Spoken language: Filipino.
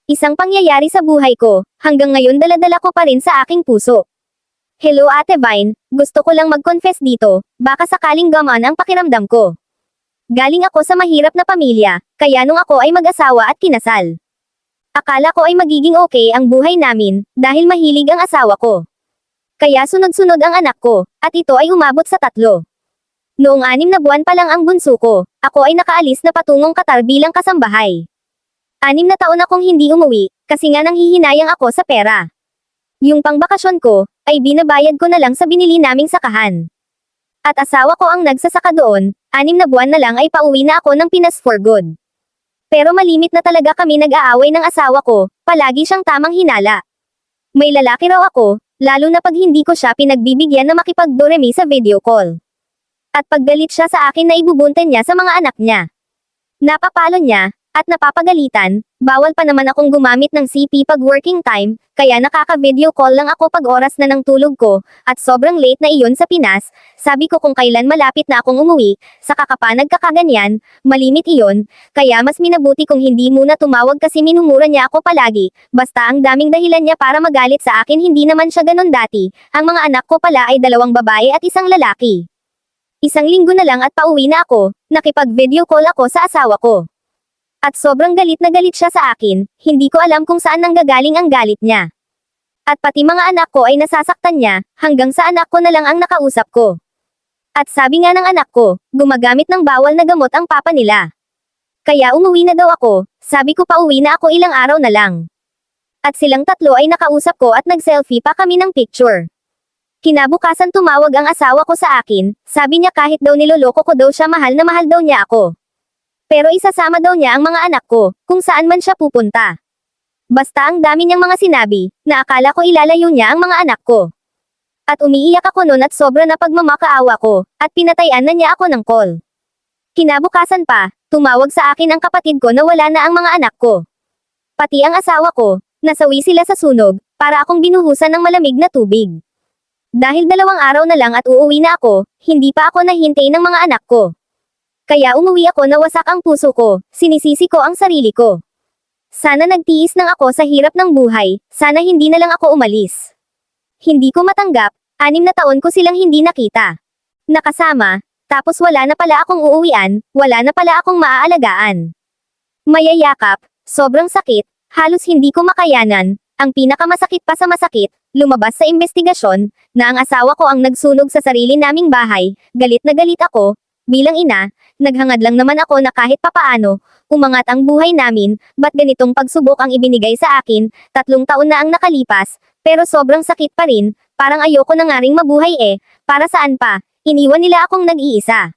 Isang pangyayari sa buhay ko, hanggang ngayon dala-dala ko pa rin sa aking puso. Hello Ate Vine, gusto ko lang mag-confess dito, baka sakaling gamaan ang pakiramdam ko. Galing ako sa mahirap na pamilya, kaya nung ako ay mag-asawa at kinasal. Akala ko ay magiging okay ang buhay namin, dahil mahilig ang asawa ko. Kaya sunod-sunod ang anak ko, at ito ay umabot sa 3. Noong 6 na buwan pa lang ang bunso ko, ako ay nakaalis na patungong Qatar bilang kasambahay. 6 na taon akong hindi umuwi, kasi nga nanghihinayang ako sa pera. Yung pangbakasyon ko, ay binabayad ko na lang sa binili naming sakahan. At asawa ko ang nagsasaka doon, 6 na buwan na lang ay pauwi na ako ng Pinas for good. Pero malimit na talaga kami nag-aaway ng asawa ko, palagi siyang tamang hinala. May lalaki raw ako, lalo na pag hindi ko siya pinagbibigyan na makipag-doremi sa video call. At paggalit siya sa akin na ibubunten niya sa mga anak niya. Napapalo niya, at napapagalitan, bawal pa naman akong gumamit ng CP pag working time, kaya nakaka-video call lang ako pag oras na ng tulog ko, at sobrang late na iyon sa Pinas, sabi ko kung kailan malapit na akong umuwi, saka ka pa nagkakaganyan, malimit iyon, kaya mas minabuti kung hindi muna tumawag kasi minumura niya ako palagi, basta ang daming dahilan niya para magalit sa akin hindi naman siya ganun dati, ang mga anak ko pala ay 2 babae at 1 lalaki. 1 linggo na lang at pauwi na ako, nakipag-video call ako sa asawa ko. At sobrang galit na galit siya sa akin, hindi ko alam kung saan nanggagaling ang galit niya. At pati mga anak ko ay nasasaktan niya, hanggang sa anak ko na lang ang nakausap ko. At sabi nga ng anak ko, gumagamit ng bawal na gamot ang papa nila. Kaya umuwi na daw ako, sabi ko pa uwi na ako ilang araw na lang. At silang 3 ay nakausap ko at nag-selfie pa kami ng picture. Kinabukasan tumawag ang asawa ko sa akin, sabi niya kahit daw niloloko ko daw siya mahal na mahal daw niya ako. Pero isasama daw niya ang mga anak ko, kung saan man siya pupunta. Basta ang dami niyang mga sinabi, na akala ko ilalayo niya ang mga anak ko. At umiiyak ako nun at sobra na pagmamakaawa ko, at pinatayan na niya ako ng call. Kinabukasan pa, tumawag sa akin ang kapatid ko na wala na ang mga anak ko. Pati ang asawa ko, nasawi sila sa sunog, para akong binuhusan ng malamig na tubig. Dahil 2 araw na lang at uuwi na ako, hindi pa ako nahintay ng mga anak ko. Kaya umuwi ako na wasak ang puso ko, sinisisi ko ang sarili ko. Sana nagtiis nang ako sa hirap ng buhay, sana hindi na lang ako umalis. Hindi ko matanggap, 6 na taon ko silang hindi nakita. Nakasama, tapos wala na pala akong uuwian, wala na pala akong maaalagaan. Mayayakap, sobrang sakit, halos hindi ko makayanan, ang pinakamasakit pa sa masakit, lumabas sa investigasyon, na ang asawa ko ang nagsunog sa sarili naming bahay, galit na galit ako, bilang ina, naghangad lang naman ako na kahit papaano, umangat ang buhay namin, ba't ganitong pagsubok ang ibinigay sa akin, 3 taon na ang nakalipas, pero sobrang sakit pa rin, parang ayoko na nga ring mabuhay para saan pa, iniwan nila akong nag-iisa.